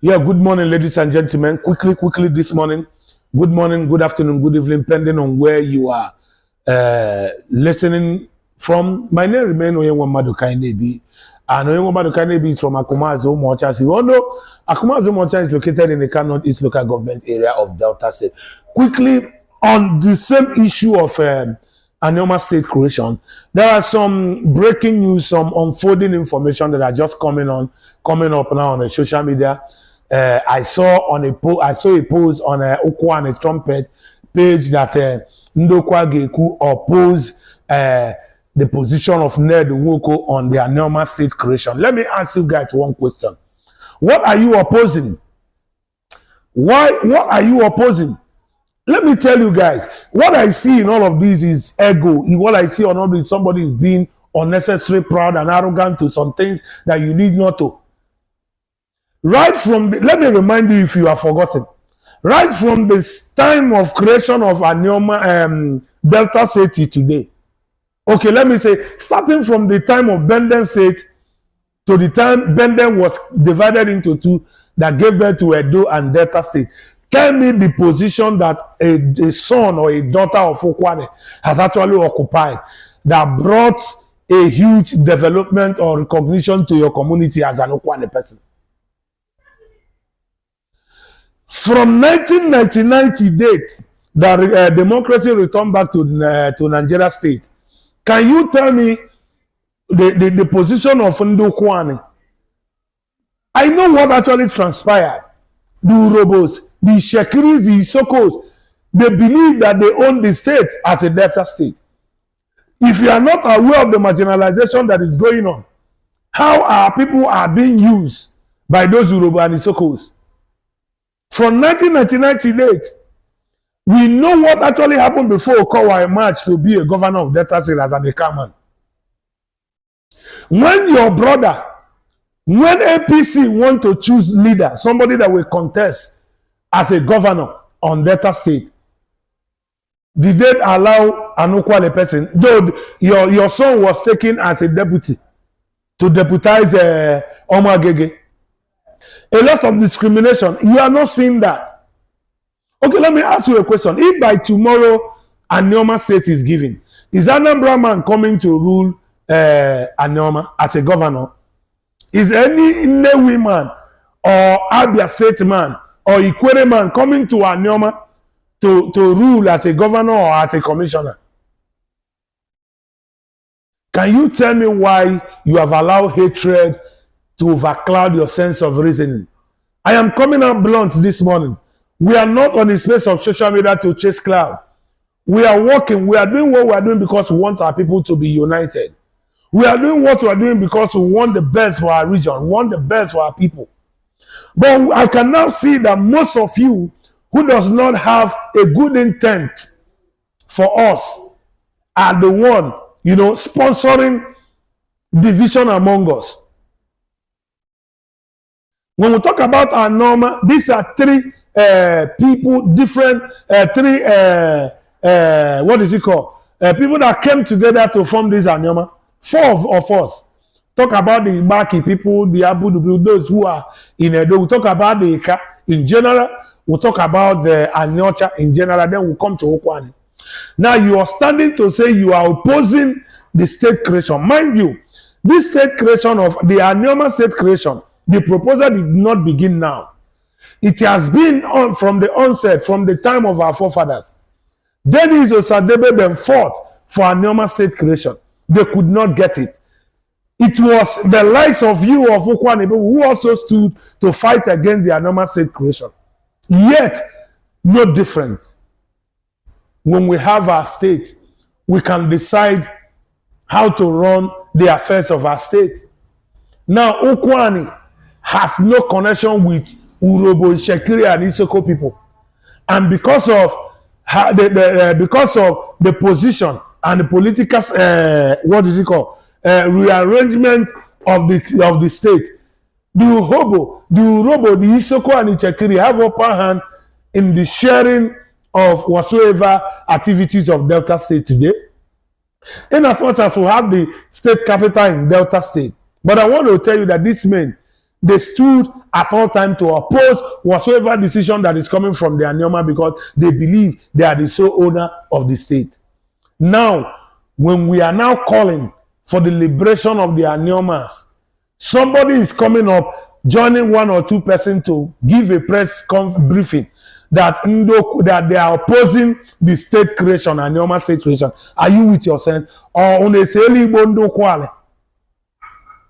Yeah, good morning, ladies and gentlemen. Quickly this morning. Good morning, good afternoon, good evening, depending on where you are listening from. My name remains Oyenwa Madukai and Oyenwa Madukai is from Akumazo Mocha. You all know Akumazo Mocha is located in the Kano East local government area of Delta State. Quickly, on the same issue of Anioma state creation, there are some breaking news, some unfolding information that are just coming up now on the social media. I saw a post on Okwane Trumpet page that Ndokwa Geku opposed the position of Ned Nwoko on the Anioma state creation. Let me ask you guys one question. What are you opposing? What are you opposing? Let me tell you guys, what I see in all of this is ego. What I see on all this, somebody is being unnecessarily proud and arrogant to some things that you need not to. Right from let me remind you if you have forgotten. Right from the time of creation of Anioma Delta State today. Okay, let me say, starting from the time of Benden State to the time Benden was divided into two that gave birth to Edo and Delta State. Tell me the position that a son or a daughter of Okwane has actually occupied that brought a huge development or recognition to your community as an Okwane person. From 1999 to date, that democracy returned back to Nigeria state. Can you tell me the position of Ndokwane? I know what actually transpired. The Urobos, the Shekiris, the Isokos, they believe that they own the state as a Delta state. If you are not aware of the marginalization that is going on, how our people are being used by those Urobo and Isokos? From 1999 to date, we know what actually happened before Okowa emerged to be a governor of Delta State as an Ekaman. When your brother, when APC want to choose leader, somebody that will contest as a governor on Delta State, did they allow an Okwale person? Though your son was taken as a deputy to deputize Omagege. A lot of discrimination. You are not seeing that. Okay, let me ask you a question. If by tomorrow Anioma state is given, is Anambra man coming to rule Anioma as a governor? Is any Nnewi man or Abia state man or Ikwere man coming to Anioma to rule as a governor or as a commissioner? Can you tell me why you have allowed hatred to overcloud your sense of reasoning? I am coming out blunt this morning. We are not on the space of social media to chase cloud. We are working. We are doing what we are doing because we want our people to be united. We are doing what we are doing because we want the best for our region, we want the best for our people. But I can now see that most of you who does not have a good intent for us are the one, sponsoring division among us. When we talk about our norma, these are three people, different, what is it called? People that came together to form this Anioma. Four of us. Talk about the Ibaki people, the Abudu, those who are in Edo. We talk about the Ika in general. We'll talk about the Aniocha in general. Then we'll come to Okwane. Now you are standing to say you are opposing the state creation. Mind you, this state creation of the Anioma state creation, the proposal did not begin now. It has been on from the onset, from the time of our forefathers. Dennis Osadebe then fought for Anioma state creation. They could not get it. It was the likes of you of Okwane who also stood to fight against the Anioma state creation. Yet, no different. When we have our state, we can decide how to run the affairs of our state. Now, Okwane has no connection with Urobo, Shekiri, and Isoko people. And because of the position and the political rearrangement of the state, the Urobo, the Isoko, and the Shekiri have upper hand in the sharing of whatsoever activities of Delta State today. In as much as we have the state capital in Delta State. But I want to tell you that these men, they stood at all times to oppose whatsoever decision that is coming from the Anioma because they believe they are the sole owner of the state. Now, when we are now calling for the liberation of the Aniomas, somebody is coming up, joining one or two persons to give a press briefing that they are opposing the state creation, Anioma state creation. Are you with yourself? Or on a sailing bondo kwale?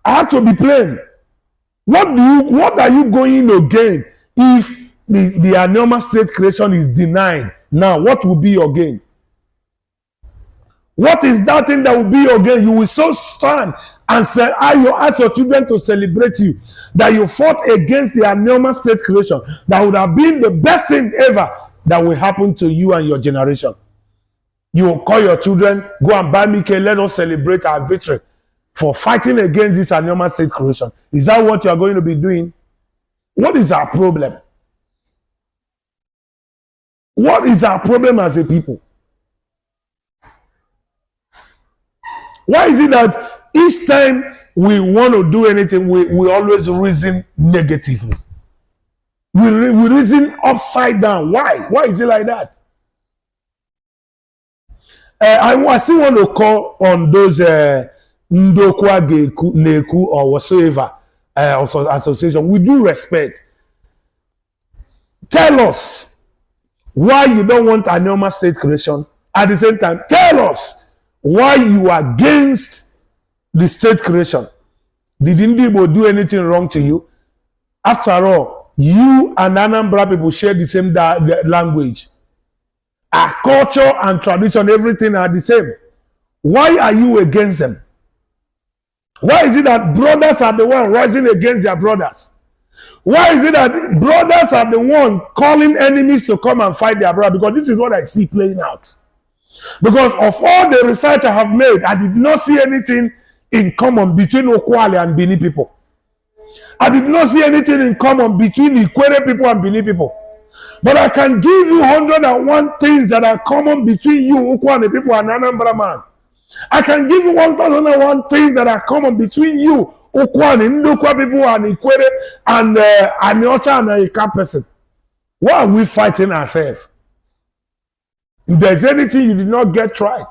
I have to be plain. What are you going to gain if the Anioma state creation is denied? Now, what will be your gain? What is that thing that will be your gain? You will so stand and say, ask your children to celebrate you, that you fought against the Anioma state creation. That would have been the best thing ever that will happen to you and your generation. You will call your children, go and buy me cake, let us celebrate our victory for fighting against this Anioma state creation. Is that what you are going to be doing? What is our problem? What is our problem as a people? Why is it that each time we want to do anything, we always reason negatively? We reason upside down. Why? Why is it like that? I still want to call on those Ndokwa Neku or whatsoever association. We do respect. Tell us why you don't want Anioma state creation. At the same time, tell us why you are against the state creation. Did Ndibo do anything wrong to you? After all, you and Anambra people share the same language. Our culture and tradition, everything are the same. Why are you against them? Why is it that brothers are the ones rising against their brothers? Why is it that brothers are the ones calling enemies to come and fight their brother? Because this is what I see playing out. Because of all the research I have made, I did not see anything in common between Okwale and Bini people. I did not see anything in common between Ikwere people and Bini people. But I can give you 101 things that are common between you, Okwale people, and Anambra man. I can give you 1,001 things that are common between you, Okwale, Ndokwa people, and Ikwere, and Aniocha and Aniocha person. Why are we fighting ourselves? If there's anything you did not get right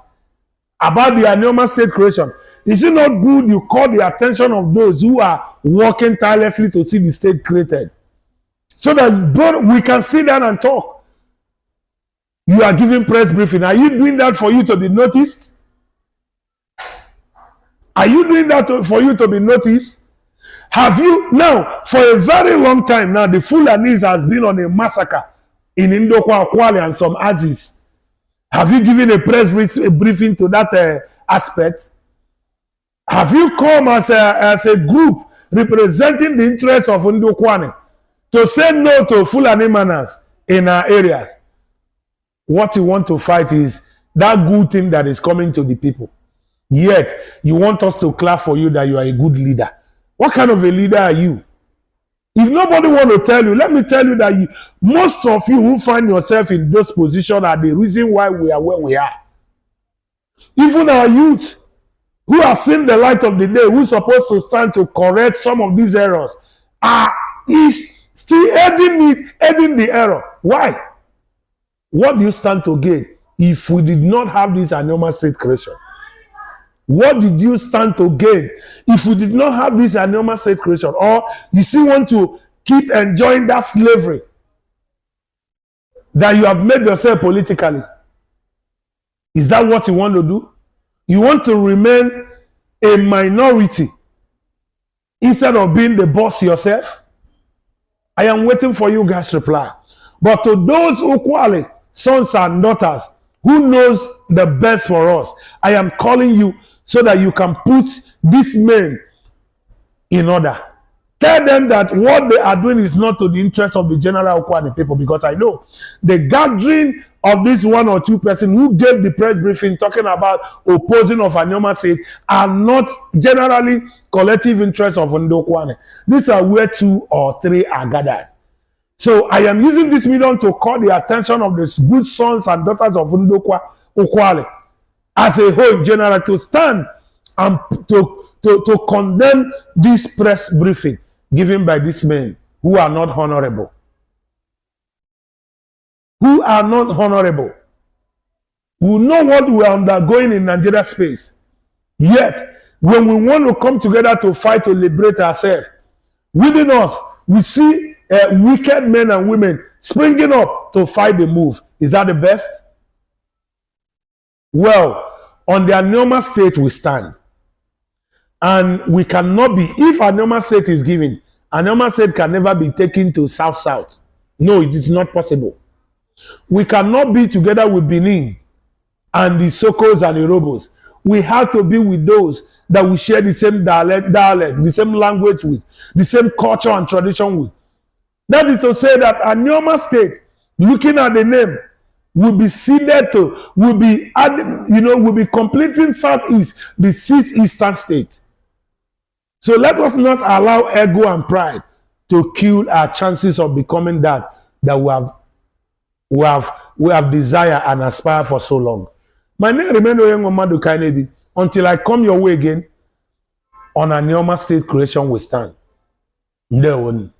about the Anioma state creation, is it not good you call the attention of those who are working tirelessly to see the state created? So that we can sit down and talk. You are giving press briefing. Are you doing that for you to be noticed? Are you doing that for you to be noticed? Have you, now, for a very long time now, the Fulanis has been on a massacre in Ndokwa, Kwale, and some Aziz. Have you given a press briefing to that aspect? Have you come as a group representing the interests of Ndokwane to say no to Fulani manners in our areas? What you want to fight is that good thing that is coming to the people. Yet, you want us to clap for you that you are a good leader. What kind of a leader are you? If nobody want to tell you, let me tell you that most of you who find yourself in those positions are the reason why we are where we are. Even our youth, who have seen the light of the day, who are supposed to stand to correct some of these errors, is still aiding the error. Why? What do you stand to gain if we did not have this Anioma state creation? What did you stand to gain if we did not have this Anioma state creation? Or you still want to keep enjoying that slavery that you have made yourself politically? Is that what you want to do? You want to remain a minority instead of being the boss yourself? I am waiting for you guys to reply. But to those Okwale, sons and daughters, who knows the best for us, I am calling you so that you can put these men in order. Tell them that what they are doing is not to the interest of the general Okwale people, because I know the gathering of this one or two persons who gave the press briefing talking about opposing of Anioma state are not generally collective interests of Ndokwane. These are where 2 or 3 are gathered. So I am using this medium to call the attention of the good sons and daughters of Ndokwa Okwale as a whole in general to stand and to condemn this press briefing given by these men who are not honorable. Who are not honorable. We know what we are undergoing in Nigeria space. Yet, when we want to come together to fight to liberate ourselves, within us, we see wicked men and women springing up to fight the move. Is that the best? Well, on the Anioma state we stand. And we cannot be, if Anioma state is given, Anioma state can never be taken to South-South. No, it is not possible. We cannot be together with Benin and the Sokos and the Robos. We have to be with those that we share the same dialect, the same language with, the same culture and tradition with. That is to say that Anioma state, looking at the name, will be seeded to, will be completing Southeast, the 6th Eastern state. So let us not allow ego and pride to kill our chances of becoming that we have desired and aspired for so long. My name remains Anioma Dukanebi. Until I come your way again, on Anioma state creation we stand. Ndewo.